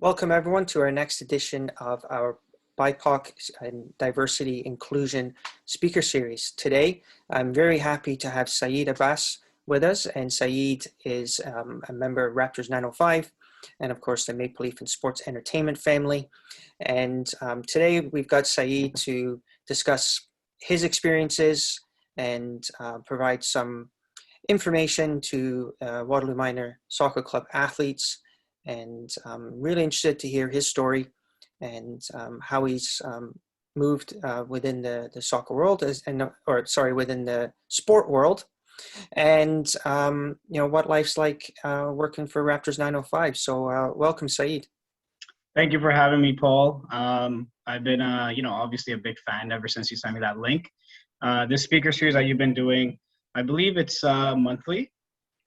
Welcome everyone to our next edition of our BIPOC and Diversity Inclusion Speaker Series. Today, I'm very happy to have Syed Abbas with us, and Syed is a member of Raptors 905 and of course the Maple Leaf and Sports Entertainment family. And today we've got Syed to discuss his experiences and provide some information to Waterloo Minor Soccer Club athletes, and I'm really interested to hear his story and how he's moved within the soccer world, within the sport world, and what life's like working for Raptors 905. So welcome, Syed. Thank you for having me, Paul. I've been, obviously a big fan ever since you sent me that link. This speaker series that you've been doing, I believe it's monthly.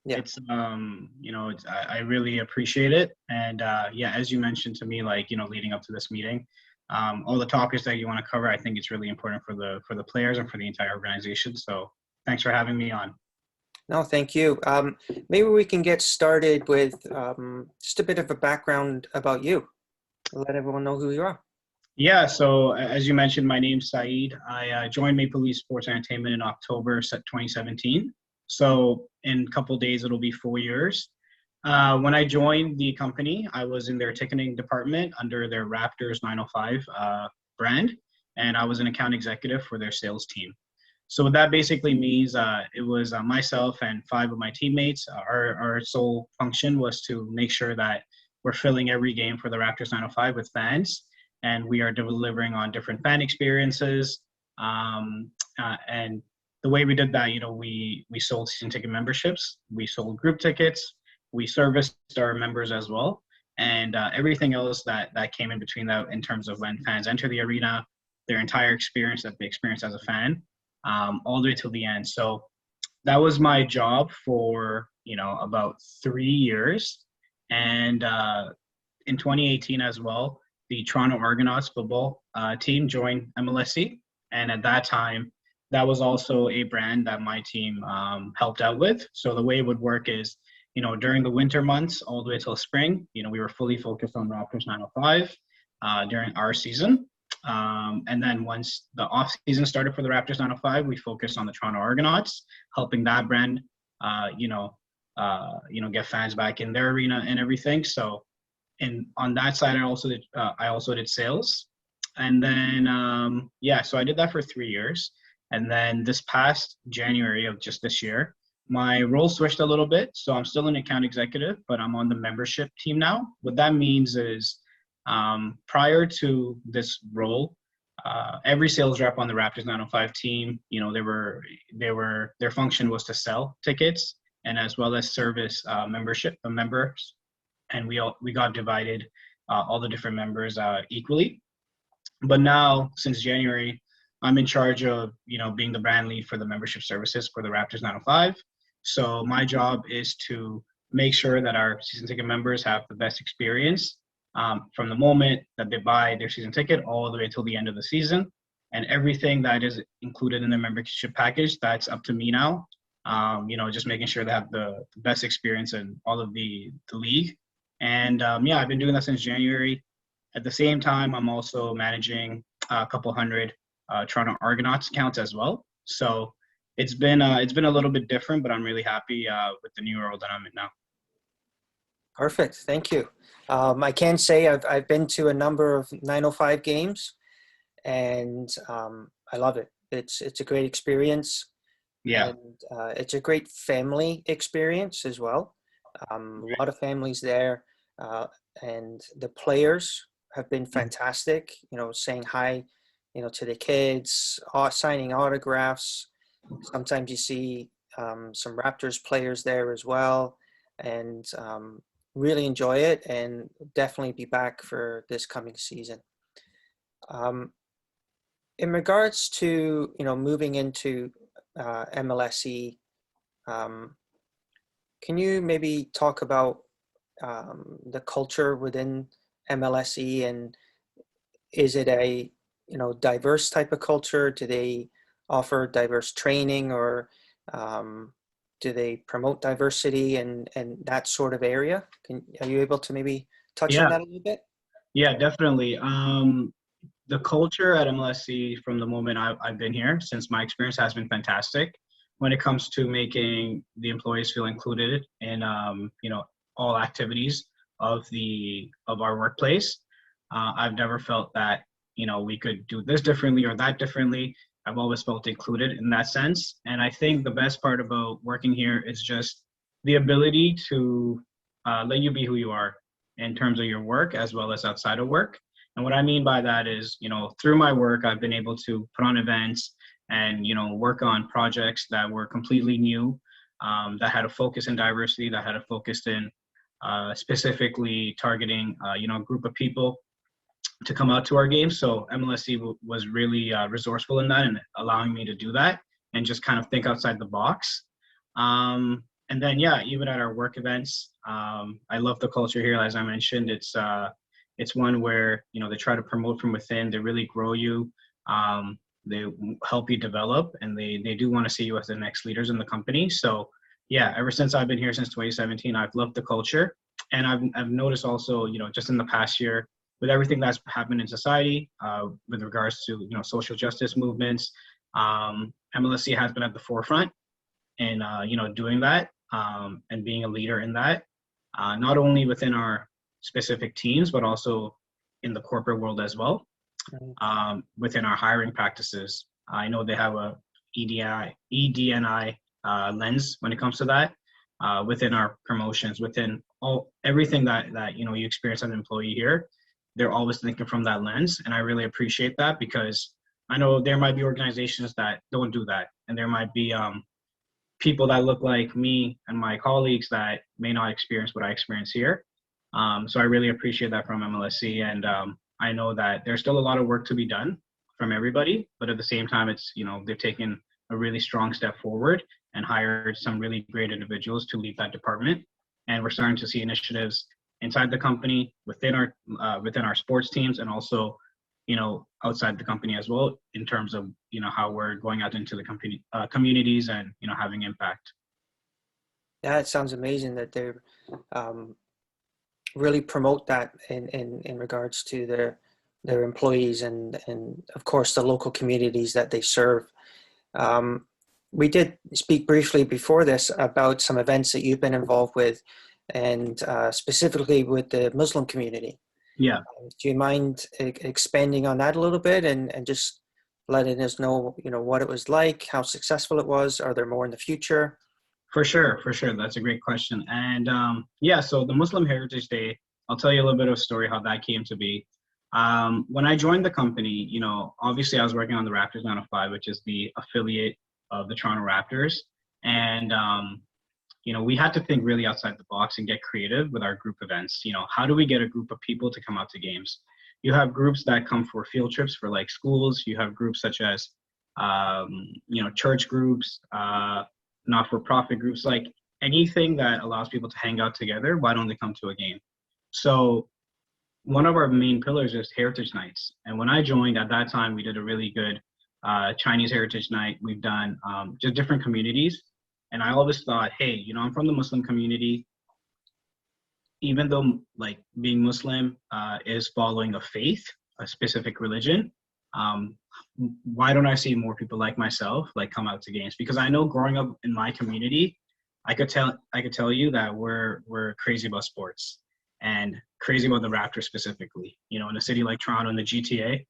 Yeah. It's, I really appreciate it. And as you mentioned to me, leading up to this meeting, all the topics that you want to cover, I think it's really important for the players and for the entire organization. So thanks for having me on. No, thank you. Maybe we can get started with just a bit of a background about you. Let everyone know who you are. Yeah, so as you mentioned, my name's Syed. I joined Maple Leaf Sports Entertainment in October 2017. So in a couple of days, it'll be 4 years. When I joined the company, I was in their ticketing department under their Raptors 905 brand, and I was an account executive for their sales team. So what that basically means, it was myself and 5 of my teammates. Our sole function was to make sure that we're filling every game for the Raptors 905 with fans, and we are delivering on different fan experiences. And the way we did that, we sold season ticket memberships, we sold group tickets, we serviced our members as well, and everything else that came in between that in terms of when fans enter the arena, their entire experience that they experience as a fan, all the way till the end. So that was my job for, about 3 years. And in 2018 as well, the Toronto Argonauts football team joined MLSE. And at that time, that was also a brand that my team helped out with. So the way it would work is, during the winter months all the way till spring, we were fully focused on Raptors 905 during our season. And then once the off season started for the Raptors 905, we focused on the Toronto Argonauts, helping that brand, get fans back in their arena and everything. So, on that side, I also did sales, and then so I did that for 3 years. And then this past January of just this year, my role switched a little bit. So I'm still an account executive, but I'm on the membership team now. What that means is, prior to this role, every sales rep on the Raptors 905 team, their function was to sell tickets and as well as service members. And we got divided, all the different members equally. But now, since January, I'm in charge of, being the brand lead for the membership services for the Raptors 905. So my job is to make sure that our season ticket members have the best experience from the moment that they buy their season ticket all the way till the end of the season. And everything that is included in the membership package, that's up to me now. Just making sure they have the best experience in all of the league. And I've been doing that since January. At the same time, I'm also managing a couple hundred Toronto Argonauts accounts as well. So it's been a little bit different, but I'm really happy with the new role that I'm in now. Perfect, thank you. I can say I've been to a number of 905 games, and I love it. It's a great experience. Yeah. And it's a great family experience as well. A lot of families there, and the players have been fantastic. Saying hi, to the kids, signing autographs. Sometimes you see some Raptors players there as well, and really enjoy it, and definitely be back for this coming season. In regards to moving into MLSE, can you maybe talk about the culture within MLSE, and is it a diverse type of culture? Do they offer diverse training, or do they promote diversity and that sort of area? Are you able to maybe touch on that a little bit? Yeah, definitely. The culture at MLSE from the moment I've been here, since my experience has been fantastic when it comes to making the employees feel included in, all activities of our workplace. I've never felt that, we could do this differently or that differently. I've always felt included in that sense. And I think the best part about working here is just the ability to let you be who you are in terms of your work as well as outside of work. And what I mean by that is, through my work, I've been able to put on events and, work on projects that were completely new, that had a focus in diversity, that had a focus in specifically targeting, a group of people to come out to our games. So MLSE was really resourceful in that and allowing me to do that and just kind of think outside the box. And then, yeah, even at our work events, I love the culture here. As I mentioned, it's one where, they try to promote from within. They really grow you. They help you develop, and they do want to see you as the next leaders in the company. So yeah, ever since I've been here since 2017, I've loved the culture. And I've noticed also, just in the past year, with everything that's happened in society, with regards to, social justice movements, MLSE has been at the forefront in, doing that, and being a leader in that, not only within our specific teams, but also in the corporate world as well, within our hiring practices. I know they have a EDNI lens when it comes to that, within our promotions, within everything that you experience as an employee here. They're always thinking from that lens, and I really appreciate that, because I know there might be organizations that don't do that, and there might be people that look like me and my colleagues that may not experience what I experience here. So I really appreciate that from MLSE, and I know that there's still a lot of work to be done from everybody, but at the same time, it's, they've taken a really strong step forward and hired some really great individuals to lead that department. And we're starting to see initiatives inside the company, within our sports teams, and also, outside the company as well, in terms of, how we're going out into the company, communities, and, having impact. Yeah, it sounds amazing that they're really promote that in regards to their employees and of course the local communities that they serve. We did speak briefly before this about some events that you've been involved with, and specifically with the Muslim community. Yeah. Do you mind expanding on that a little bit and just letting us know, what it was like, how successful it was? Are there more in the future? For sure. That's a great question. And yeah, so the Muslim Heritage Day, I'll tell you a little bit of a story how that came to be. When I joined the company, obviously I was working on the Raptors 905, which is the affiliate of the Toronto Raptors. And, we had to think really outside the box and get creative with our group events. How do we get a group of people to come out to games? You have groups that come for field trips for like schools. You have groups such as, church groups, not-for-profit groups, like anything that allows people to hang out together. Why don't they come to a game? So one of our main pillars is Heritage Nights. And when I joined at that time, we did a really good Chinese Heritage Night. We've done just different communities. And I always thought, hey, I'm from the Muslim community. Even though like being Muslim is following a faith, a specific religion, why don't I see more people like myself like come out to games? Because I know growing up in my community, I could tell you that we're crazy about sports and crazy about the Raptors specifically. In a city like Toronto and the GTA,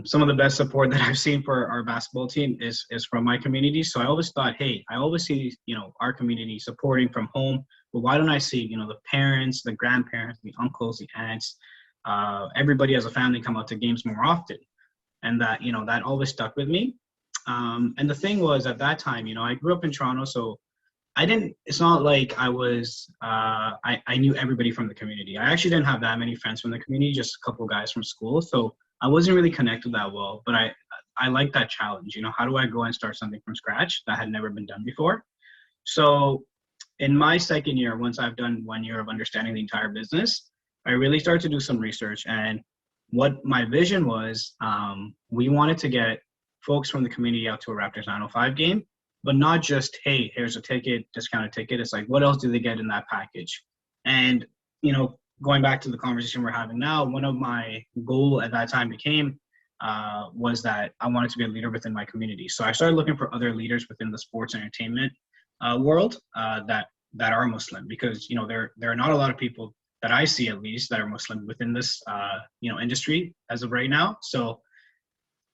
some of the best support that I've seen for our basketball team is from my community. So I always thought, hey, I always see our community supporting from home, but why don't I see the parents, the grandparents, the uncles, the aunts, everybody as a family come out to games more often? And that, that always stuck with me. And the thing was at that time, I grew up in Toronto, so it's not like I knew everybody from the community. I actually didn't have that many friends from the community, just a couple guys from school. So I wasn't really connected that well, but I like that challenge. How do I go and start something from scratch that had never been done before? So in my second year, once I've done 1 year of understanding the entire business, I really started to do some research. And what my vision was, we wanted to get folks from the community out to a Raptors 905 game, but not just, hey, here's a ticket, discounted ticket. It's like, what else do they get in that package? And, going back to the conversation we're having now, one of my goal at that time became was that I wanted to be a leader within my community. So I started looking for other leaders within the sports entertainment world that are Muslim, because there are not a lot of people that I see, at least, that are Muslim within this industry as of right now. So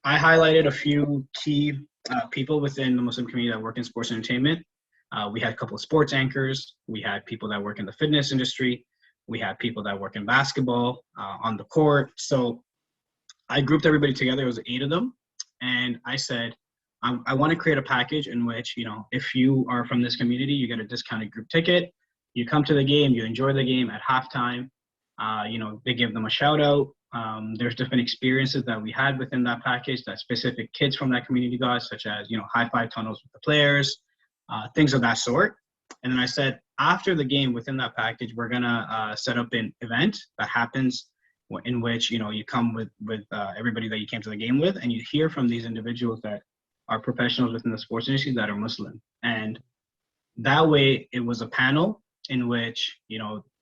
I highlighted a few key people within the Muslim community that work in sports entertainment. We had a couple of sports anchors. We had people that work in the fitness industry. We had people that work in basketball on the court. So I grouped everybody together. It was 8 of them. And I said, I want to create a package in which, if you are from this community, you get a discounted group ticket. You come to the game, you enjoy the game at halftime. They give them a shout out. There's different experiences that we had within that package that specific kids from that community got, such as, high five tunnels with the players, things of that sort. And then I said, after the game within that package, we're going to set up an event that happens in which, you come with everybody that you came to the game with, and you hear from these individuals that are professionals within the sports industry that are Muslim. And that way it was a panel in which,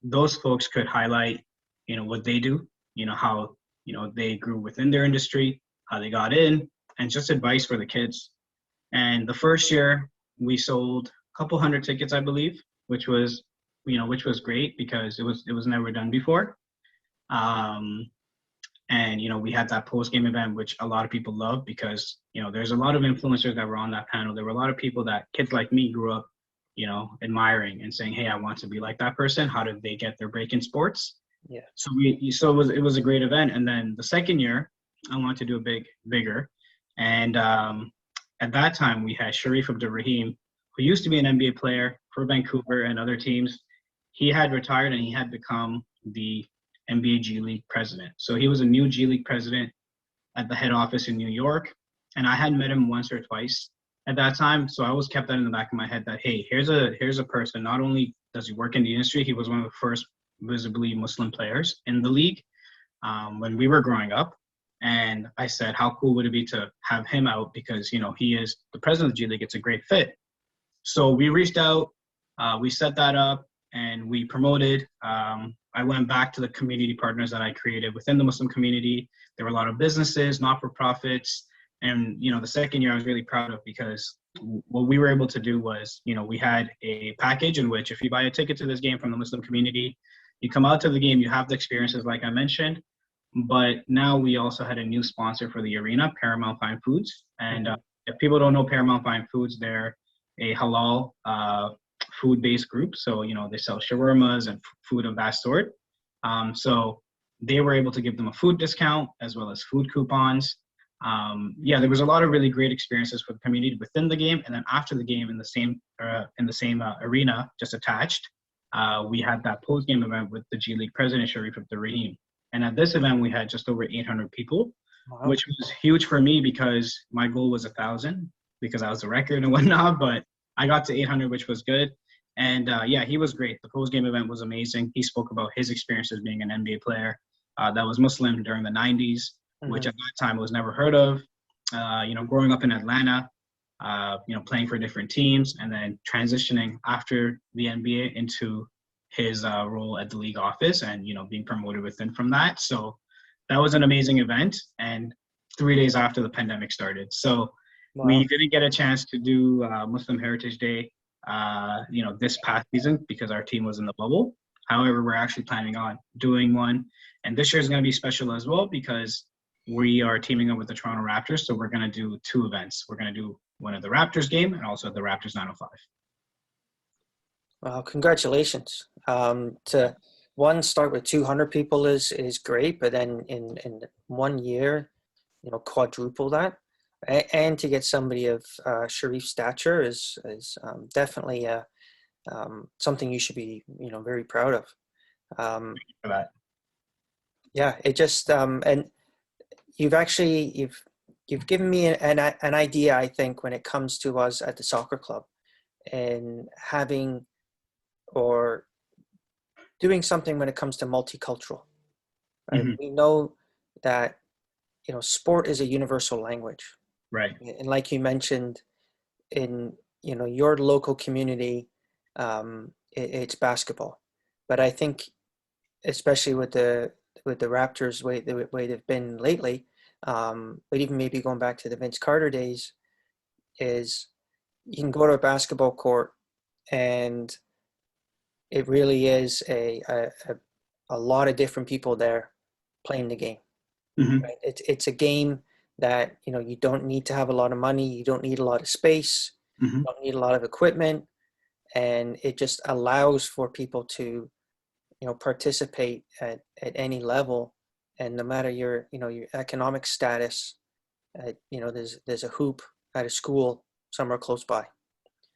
those folks could highlight, what they do, how, they grew within their industry, how they got in, and just advice for the kids. And the first year we sold a couple hundred tickets, I believe, which was great because it was never done before. And, we had that post-game event, which a lot of people love because, there's a lot of influencers that were on that panel. There were a lot of people that kids like me grew up, admiring and saying, hey, I want to be like that person. How did they get their break in sports? Yeah. So it was a great event. And then the second year, I wanted to do bigger. And at that time, we had Sharif Abdurrahim, who used to be an NBA player for Vancouver and other teams. He had retired and he had become the NBA G League president. So he was a new G League president at the head office in New York. And I had met him once or twice at that time. So I always kept that in the back of my head that, hey, here's a person. Not only does he work in the industry, he was one of the first visibly Muslim players in the league when we were growing up. And I said, how cool would it be to have him out? Because, he is the president of the G League. It's a great fit. So we reached out, we set that up, and we promoted. I went back to the community partners that I created within the Muslim community. There were a lot of businesses, not-for-profits. And, the second year I was really proud of, because what we were able to do was, we had a package in which if you buy a ticket to this game from the Muslim community, you come out to the game, you have the experiences like I mentioned. But now we also had a new sponsor for the arena, Paramount Fine Foods. And if people don't know Paramount Fine Foods, they're a halal food-based group. So, they sell shawarmas and food of that sort. So they were able to give them a food discount as well as food coupons. There was a lot of really great experiences for the community within the game. And then after the game in the same arena, just attached, we had that post-game event with the G League president, Sharif Abdurrahim. And at this event, we had just over 800 people, wow, which was huge for me because my goal was 1,000 because I was a record and whatnot, but I got to 800, which was good. And he was great. The post-game event was amazing. He spoke about his experiences being an NBA player that was Muslim during the 90s, which at that time was never heard of. Growing up in Atlanta, playing for different teams, and then transitioning after the NBA into his role at the league office and, being promoted within from that. So that was an amazing event. And 3 days after the pandemic started. So wow, we didn't get a chance to do Muslim Heritage Day, this past season because our team was in the bubble. However, we're actually planning on doing one. And this year is going to be special as well because we are teaming up with the Toronto Raptors. So we're going to do 2 events. We're going to do one at the Raptors game and also at the Raptors 905. Well, congratulations. To start with 200 people is great, but then in 1 year, quadruple that, and to get somebody of Sharif's stature is definitely something you should be very proud of. Thank you for that. Yeah, it just and you've given me an idea, I think, when it comes to us at the soccer club and having or doing something when it comes to multicultural. Right? Mm-hmm. We know that sport is a universal language, right? And like you mentioned, in your local community, it's basketball. But I think especially with the Raptors way they've been lately, but even maybe going back to the Vince Carter days, is you can go to a basketball court and it really is a lot of different people there playing the game. Hmm. Right? It's a game that you don't need to have a lot of money, you don't need a lot of space, Hmm. you don't need a lot of equipment, and it just allows for people to participate at any level, and no matter your economic status, there's a hoop at a school somewhere close by.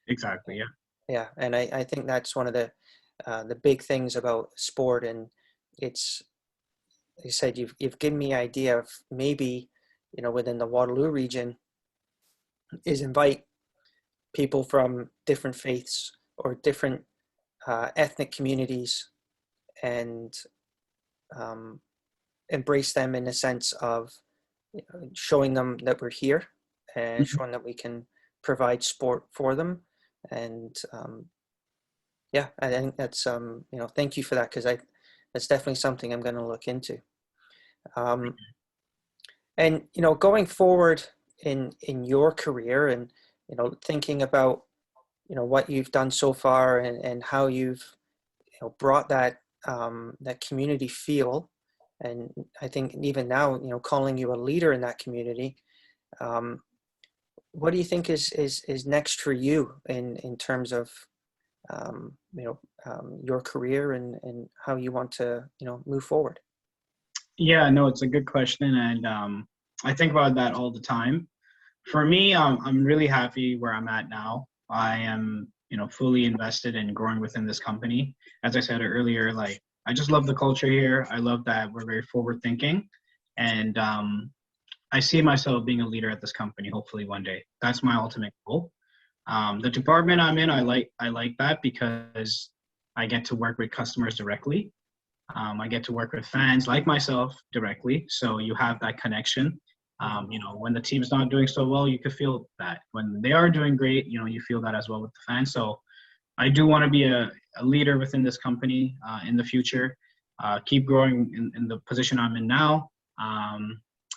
Exactly. Yeah. Yeah, and I think that's one of the big things about sport, and it's like I said, you've given me idea of maybe within the Waterloo region is invite people from different faiths or different ethnic communities, and um, embrace them in the sense of showing them that we're here and Mhm. showing that we can provide sport for them. And yeah, I think that's thank you for that, because that's definitely something I'm going to look into. Um, and going forward in your career, and thinking about what you've done so far, and how you've brought that community feel, and I think even now calling you a leader in that community. Um, what do you think is next for you in terms of your career, and how you want to move forward? Yeah, no, it's a good question, and I think about that all the time. For me, I'm really happy where I'm at now. I am, fully invested in growing within this company. As I said earlier, like I just love the culture here. I love that we're very forward thinking, and I see myself being a leader at this company. Hopefully, one day. That's my ultimate goal. The department I'm in, I like that because I get to work with customers directly. I get to work with fans like myself directly, so you have that connection. When the team's not doing so well, you could feel that. When they are doing great, you feel that as well with the fans. So I do want to be a leader within this company in the future. Keep growing in the position I'm in now,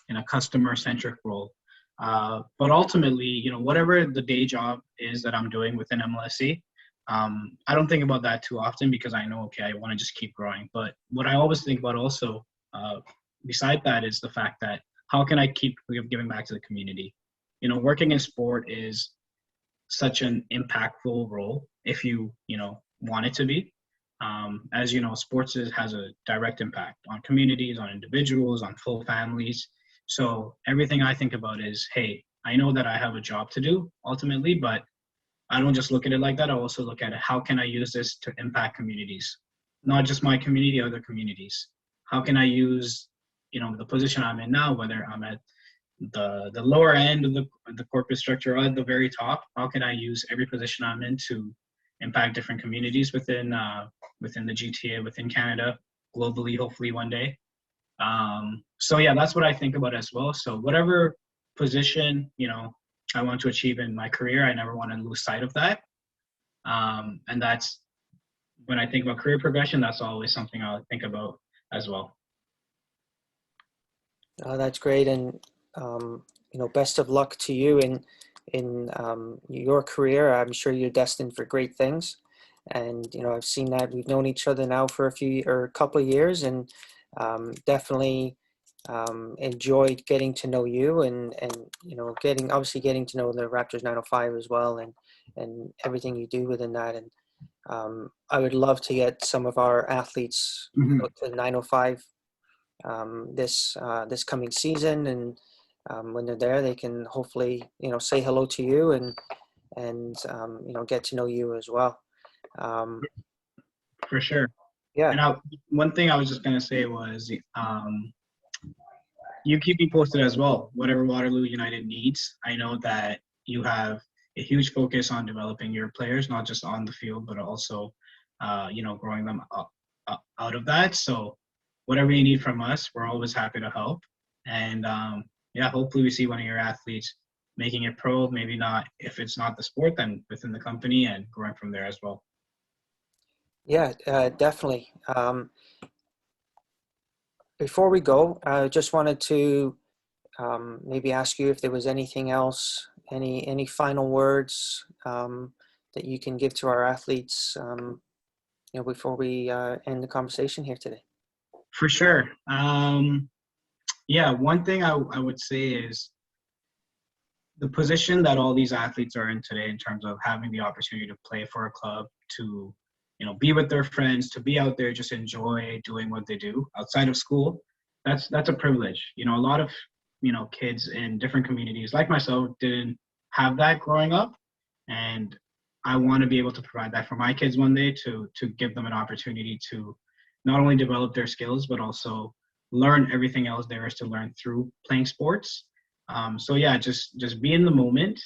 in a customer-centric role. But ultimately, whatever the day job is that I'm doing within MLSE, I don't think about that too often because I know, okay, I want to just keep growing. But what I always think about also, beside that, is the fact that how can I keep giving back to the community? Working in sport is such an impactful role if you want it to be. As you know, sports has a direct impact on communities, on individuals, on full families. So everything I think about is, hey, I know that I have a job to do ultimately, but I don't just look at it like that. I also look at it, how can I use this to impact communities? Not just my community, other communities. How can I use, the position I'm in now, whether I'm at the lower end of the corporate structure or at the very top, how can I use every position I'm in to impact different communities within the GTA, within Canada, globally, hopefully one day. So yeah, that's what I think about as well. So whatever position, I want to achieve in my career, I never want to lose sight of that. And that's when I think about career progression, that's always something I'll think about as well. That's great, and best of luck to you in your career. I'm sure you're destined for great things, and I've seen that. We've known each other now for a couple of years, and definitely enjoyed getting to know you, and getting to know the Raptors 905 as well, and everything you do within that. And I would love to get some of our athletes Mhm. to the 905 this coming season, and when they're there, they can hopefully say hello to you, and get to know you as well. Um, For sure. yeah, And one thing I was just gonna say was, you keep me posted as well. Whatever Waterloo United needs, I know that you have a huge focus on developing your players, not just on the field, but also, growing them out of that. So, whatever you need from us, we're always happy to help. And yeah, hopefully we see one of your athletes making it pro. Maybe not if it's not the sport, then within the company and growing from there as well. yeah, definitely. before we go, I just wanted to maybe ask you if there was anything else, any final words that you can give to our athletes, before we end the conversation here today. For sure. Yeah, one thing I would say is the position that all these athletes are in today in terms of having the opportunity to play for a club, to be with their friends, to be out there, just enjoy doing what they do outside of school. That's a privilege. A lot of kids in different communities like myself didn't have that growing up, and I want to be able to provide that for my kids one day, to give them an opportunity to not only develop their skills but also learn everything else there is to learn through playing sports. So yeah, just be in the moment,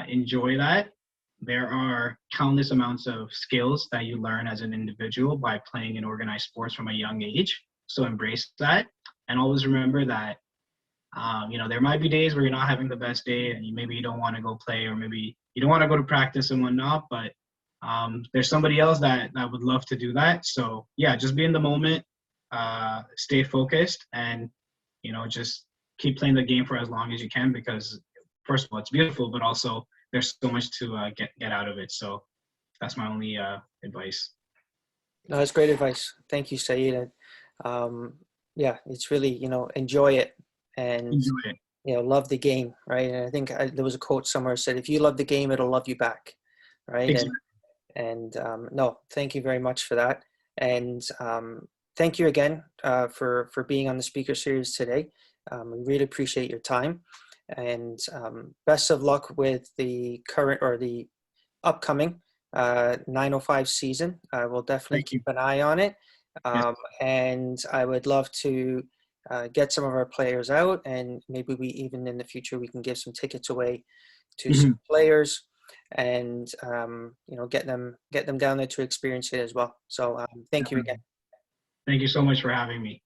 enjoy that. There are countless amounts of skills that you learn as an individual by playing in organized sports from a young age. So embrace that, and always remember that there might be days where you're not having the best day, and maybe you don't want to go play, or maybe you don't want to go to practice and whatnot. But there's somebody else that would love to do that. So yeah, just be in the moment, stay focused, and just keep playing the game for as long as you can, because first of all, it's beautiful, but also there's so much to get out of it. So that's my only advice. No, that's great advice. Thank you, Syed. Yeah, it's really, enjoy it and, Enjoy it. love the game, right? And I think there was a quote somewhere that said, if you love the game, it'll love you back, right? Exactly. And no, thank you very much for that. And thank you again for being on the speaker series today. We really appreciate your time, and best of luck with the current or the upcoming 905 season. I will definitely keep an eye on it. Yes. And I would love to get some of our players out, and maybe we even in the future we can give some tickets away to some players, and get them down there to experience it as well. So thank you again. Thank you so much for having me.